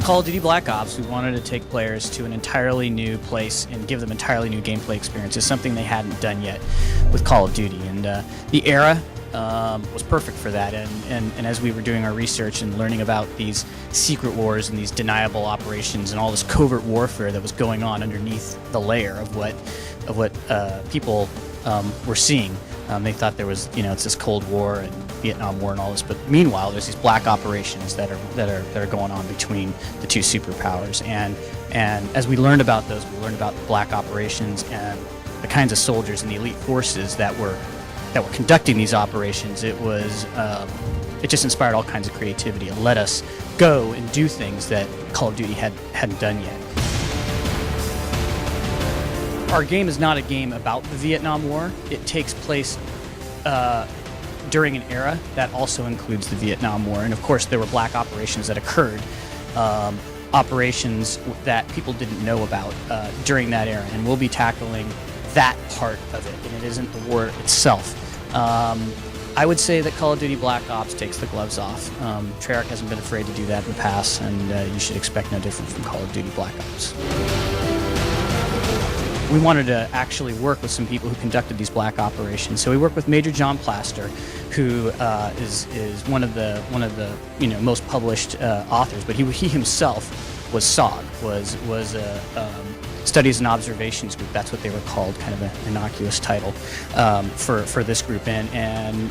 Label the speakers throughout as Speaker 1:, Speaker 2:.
Speaker 1: Call of Duty Black Ops, we wanted to take players to an entirely new place and give them entirely new gameplay experiences, something they hadn't done yet with Call of Duty. And the era was perfect for that. And as we were doing our research and learning about these secret wars and these deniable operations and all this covert warfare that was going on underneath the layer of what people were seeing, they thought there was, it's this Cold War and Vietnam War and all this, but meanwhile there's these black operations that are going on between the two superpowers. And as we learned about those, we learned about the black operations and the kinds of soldiers and the elite forces that were conducting these operations. It just inspired all kinds of creativity. It let us go and do things that Call of Duty hadn't done yet. Our game is not a game about the Vietnam War. It takes place during an era that also includes the Vietnam War. And of course, there were black operations that occurred, operations that people didn't know about during that era. And we'll be tackling that part of it, and it isn't the war itself. I would say that Call of Duty Black Ops takes the gloves off. Treyarch hasn't been afraid to do that in the past, and you should expect no different from Call of Duty Black Ops. We wanted to actually work with some people who conducted these black operations. So we worked with Major John Plaster, who is one of the most published authors. But he himself was SOG, was a Studies and Observations Group. That's what they were called, kind of an innocuous title for this group, and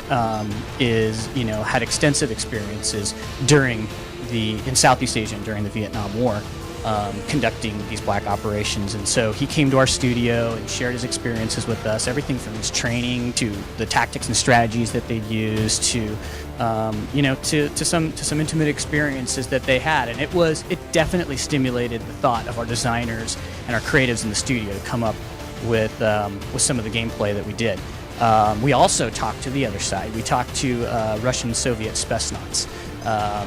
Speaker 1: had extensive experiences in Southeast Asia during the Vietnam War. Conducting these black operations, and so he came to our studio and shared his experiences with us. Everything from his training to the tactics and strategies that they'd use to some intimate experiences that they had, and it definitely stimulated the thought of our designers and our creatives in the studio to come up with some of the gameplay that we did. We also talked to the other side. We talked to Russian Soviet Spetsnaz.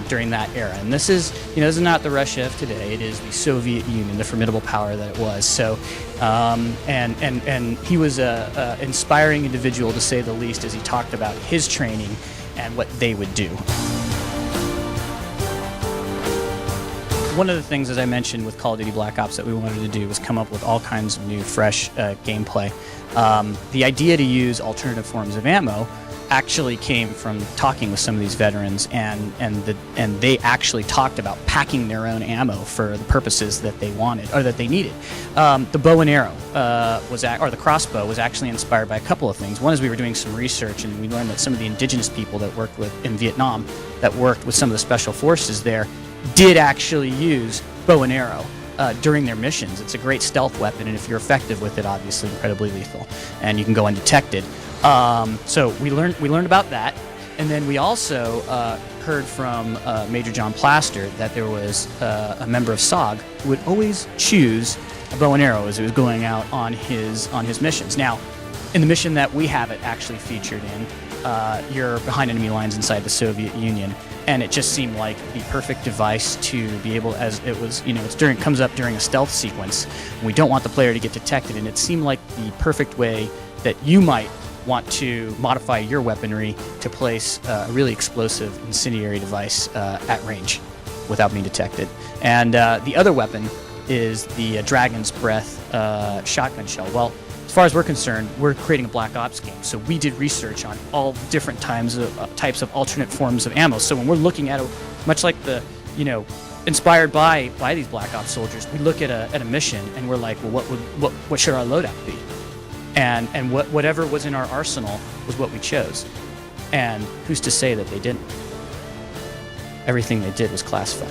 Speaker 1: During that era, and this is not the Russia of today. It is the Soviet Union, the formidable power that it was. So, and he was a inspiring individual, to say the least, as he talked about his training and what they would do. One of the things, as I mentioned, with Call of Duty Black Ops that we wanted to do was come up with all kinds of new, fresh gameplay. The idea to use alternative forms of ammo actually came from talking with some of these veterans, and they actually talked about packing their own ammo for the purposes that they wanted or that they needed. The bow and arrow or the crossbow was actually inspired by a couple of things. One is we were doing some research, and we learned that some of the indigenous people that worked in Vietnam, that worked with some of the special forces there, did actually use bow and arrow during their missions. It's a great stealth weapon, and if you're effective with it, obviously incredibly lethal, and you can go undetected. So we learned about that, and then we also heard from Major John Plaster that there was a member of SOG who would always choose a bow and arrow as he was going out on his missions. Now, in the mission that we have it actually featured in, you're behind enemy lines inside the Soviet Union, and it just seemed like the perfect device to be able, as it was, comes up during a stealth sequence. And we don't want the player to get detected, and it seemed like the perfect way that you might want to modify your weaponry to place a really explosive incendiary device at range without being detected. And the other weapon is the Dragon's Breath shotgun shell. Well, as far as we're concerned, we're creating a Black Ops game, so we did research on all different types of alternate forms of ammo. So when we're looking at much like inspired by these Black Ops soldiers, we look at a mission and we're like, well, what should our loadout be? And whatever was in our arsenal was what we chose. And who's to say that they didn't? Everything they did was classified.